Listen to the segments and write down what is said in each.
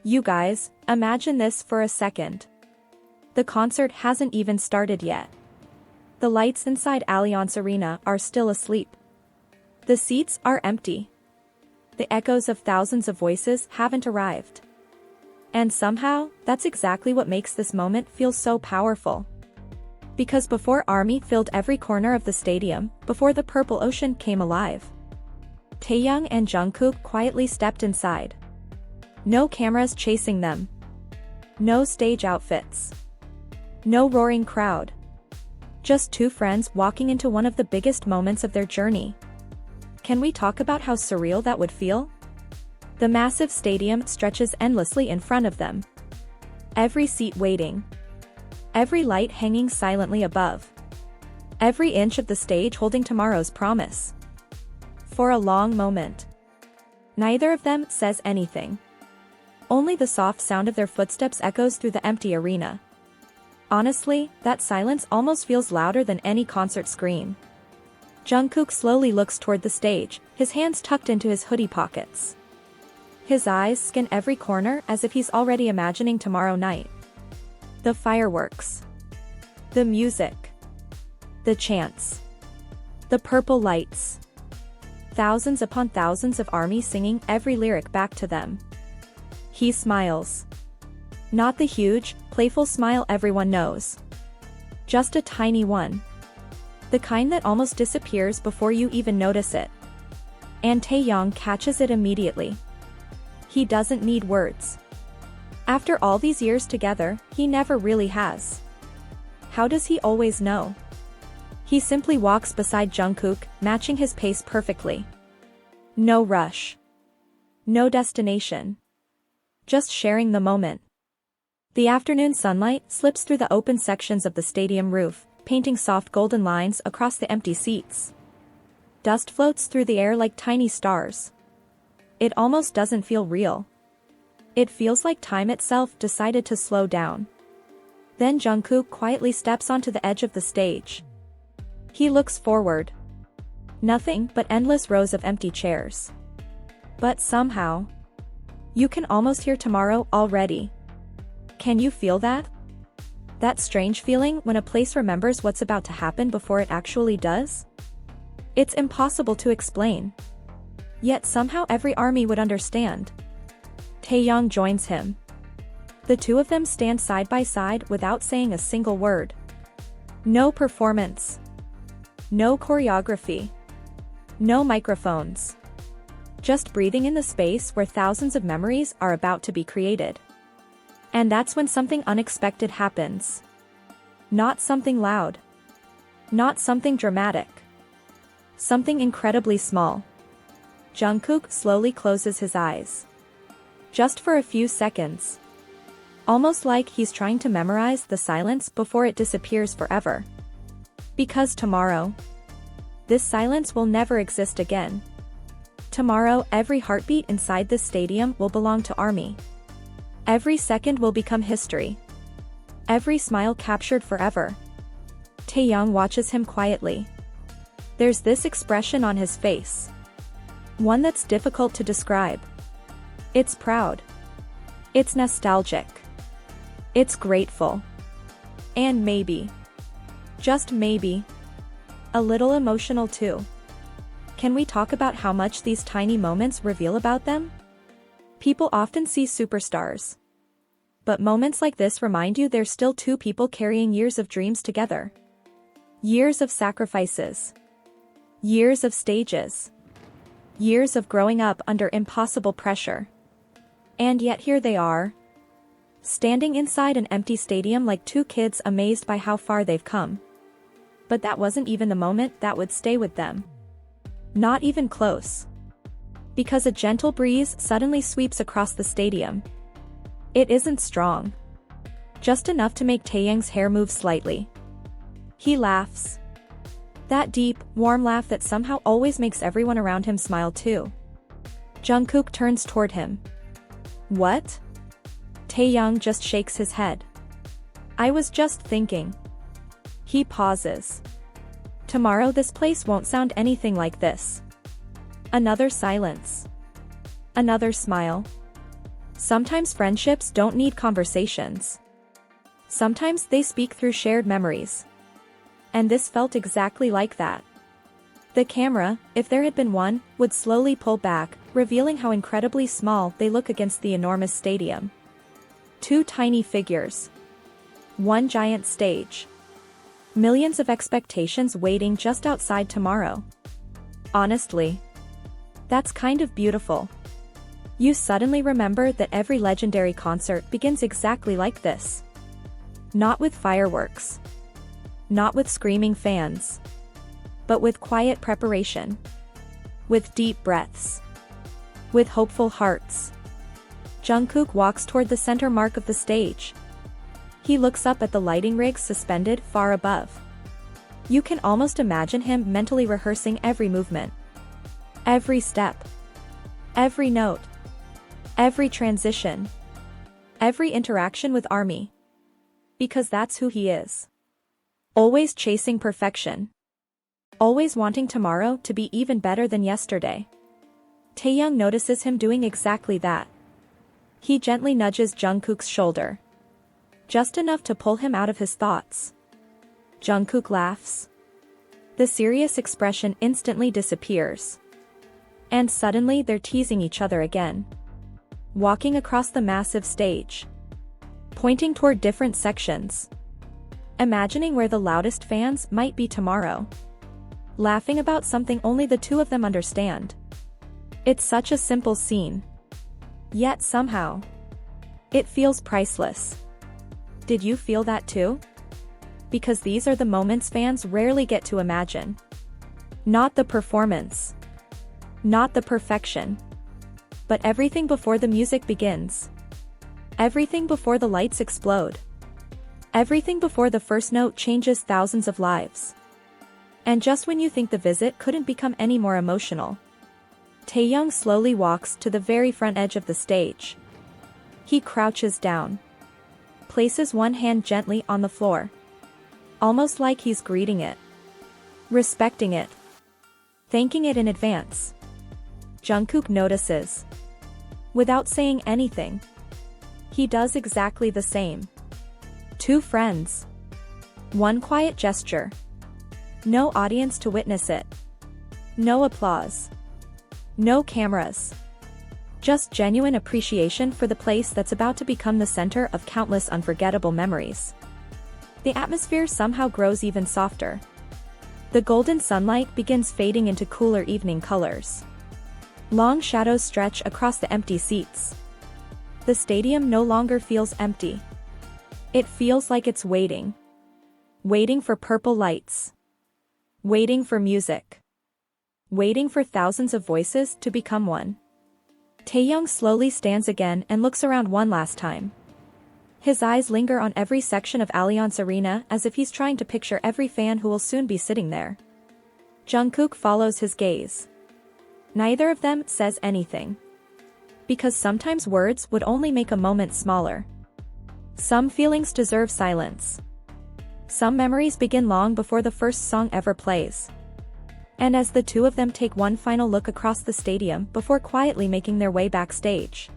You guys, imagine this for a second. The concert hasn't even started yet. The lights inside Allianz Arena are still asleep. The seats are empty. The echoes of thousands of voices haven't arrived. And somehow, that's exactly what makes this moment feel so powerful. Because before ARMY filled every corner of the stadium, before the purple ocean came alive, Taehyung and Jungkook quietly stepped inside. No cameras chasing them. No stage outfits. No roaring crowd. Just two friends walking into one of the biggest moments of their journey. Can we talk about how surreal that would feel? The massive stadium stretches endlessly in front of them. Every seat waiting. Every light hanging silently above. Every inch of the stage holding tomorrow's promise. For a long moment, neither of them says anything. Only the soft sound of their footsteps echoes through the empty arena. Honestly, that silence almost feels louder than any concert scream. Jungkook slowly looks toward the stage, his hands tucked into his hoodie pockets. His eyes scan every corner as if he's already imagining tomorrow night. The fireworks. The music. The chants. The purple lights. Thousands upon thousands of ARMY singing every lyric back to them. He smiles. Not the huge, playful smile everyone knows. Just a tiny one. The kind that almost disappears before you even notice it. And Taehyung catches it immediately. He doesn't need words. After all these years together, he never really has. How does he always know? He simply walks beside Jungkook, matching his pace perfectly. No rush. No destination. Just sharing the moment. The afternoon sunlight slips through the open sections of the stadium roof, painting soft golden lines across the empty seats. Dust floats through the air like tiny stars. It almost doesn't feel real. It feels like time itself decided to slow down. Then Jungkook quietly steps onto the edge of the stage. He looks forward. Nothing but endless rows of empty chairs. But somehow, you can almost hear tomorrow already. Can you feel that? That strange feeling when a place remembers what's about to happen before it actually does? It's impossible to explain. Yet somehow every ARMY would understand. Taehyung joins him. The two of them stand side by side without saying a single word. No performance. No choreography. No microphones. Just breathing in the space where thousands of memories are about to be created. And that's when something unexpected happens. Not something loud. Not something dramatic. Something incredibly small. Jungkook slowly closes his eyes. Just for a few seconds. Almost like he's trying to memorize the silence before it disappears forever. Because tomorrow, this silence will never exist again. Tomorrow, every heartbeat inside this stadium will belong to ARMY. Every second will become history. Every smile captured forever. Taehyung watches him quietly. There's this expression on his face. One that's difficult to describe. It's proud. It's nostalgic. It's grateful. And maybe, just maybe, a little emotional too. Can we talk about how much these tiny moments reveal about them? People often see superstars. But moments like this remind you there's still two people carrying years of dreams together. Years of sacrifices. Years of stages. Years of growing up under impossible pressure. And yet here they are. Standing inside an empty stadium like two kids amazed by how far they've come. But that wasn't even the moment that would stay with them. Not even close. Because a gentle breeze suddenly sweeps across the stadium. It isn't strong. Just enough to make Taehyung's hair move slightly. He laughs. That deep, warm laugh that somehow always makes everyone around him smile too. Jungkook turns toward him. What? Taehyung just shakes his head. I was just thinking. He pauses. Tomorrow this place won't sound anything like this. Another silence. Another smile. Sometimes friendships don't need conversations. Sometimes they speak through shared memories. And this felt exactly like that. The camera, if there had been one, would slowly pull back, revealing how incredibly small they look against the enormous stadium. Two tiny figures. One giant stage. Millions of expectations waiting just outside tomorrow. Honestly, that's kind of beautiful. You suddenly remember that every legendary concert begins exactly like this. Not with fireworks. Not with screaming fans. But with quiet preparation. With deep breaths. With hopeful hearts. Jungkook walks toward the center mark of the stage. He looks up at the lighting rigs suspended far above. You can almost imagine him mentally rehearsing every movement. Every step. Every note. Every transition. Every interaction with ARMY. Because that's who he is. Always chasing perfection. Always wanting tomorrow to be even better than yesterday. Taehyung notices him doing exactly that. He gently nudges Jungkook's shoulder. Just enough to pull him out of his thoughts. Jungkook laughs. The serious expression instantly disappears. And suddenly they're teasing each other again. Walking across the massive stage. Pointing toward different sections. Imagining where the loudest fans might be tomorrow. Laughing about something only the two of them understand. It's such a simple scene. Yet somehow, it feels priceless. Did you feel that too? Because these are the moments fans rarely get to imagine. Not the performance. Not the perfection. But everything before the music begins. Everything before the lights explode. Everything before the first note changes thousands of lives. And just when you think the visit couldn't become any more emotional, Taehyung slowly walks to the very front edge of the stage. He crouches down. Places one hand gently on the floor. Almost like he's greeting it. Respecting it. Thanking it in advance. Jungkook notices. Without saying anything. He does exactly the same. Two friends. One quiet gesture. No audience to witness it. No applause. No cameras. Just genuine appreciation for the place that's about to become the center of countless unforgettable memories. The atmosphere somehow grows even softer. The golden sunlight begins fading into cooler evening colors. Long shadows stretch across the empty seats. The stadium no longer feels empty. It feels like it's waiting. Waiting for purple lights. Waiting for music. Waiting for thousands of voices to become one. Taehyung slowly stands again and looks around one last time. His eyes linger on every section of Allianz Arena as if he's trying to picture every fan who will soon be sitting there. Jungkook follows his gaze. Neither of them says anything. Because sometimes words would only make a moment smaller. Some feelings deserve silence. Some memories begin long before the first song ever plays. And as the two of them take one final look across the stadium before quietly making their way backstage.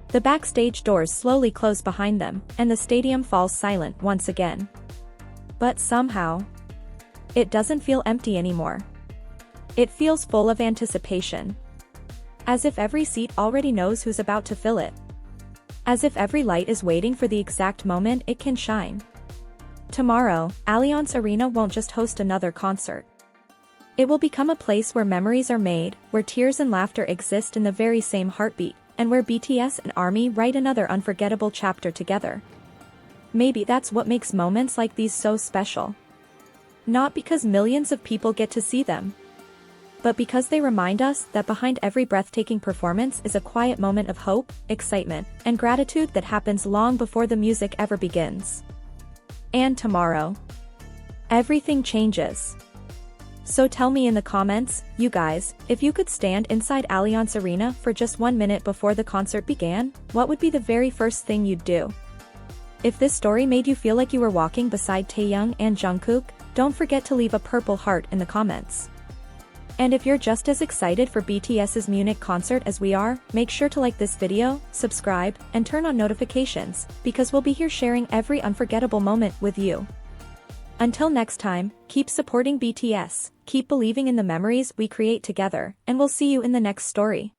The backstage doors slowly close behind them, and the stadium falls silent once again. But somehow, it doesn't feel empty anymore. It feels full of anticipation. As if every seat already knows who's about to fill it. As if every light is waiting for the exact moment it can shine. Tomorrow, Allianz Arena won't just host another concert. It will become a place where memories are made, where tears and laughter exist in the very same heartbeat, and where BTS and ARMY write another unforgettable chapter together. Maybe that's what makes moments like these so special. Not because millions of people get to see them, but because they remind us that behind every breathtaking performance is a quiet moment of hope, excitement, and gratitude that happens long before the music ever begins. And tomorrow, everything changes. So tell me in the comments, you guys, if you could stand inside Allianz Arena for just 1 minute before the concert began, what would be the very first thing you'd do? If this story made you feel like you were walking beside Taehyung and Jungkook, don't forget to leave a purple heart in the comments. And if you're just as excited for BTS's Munich concert as we are, make sure to like this video, subscribe, and turn on notifications, because we'll be here sharing every unforgettable moment with you. Until next time, keep supporting BTS, keep believing in the memories we create together, and we'll see you in the next story.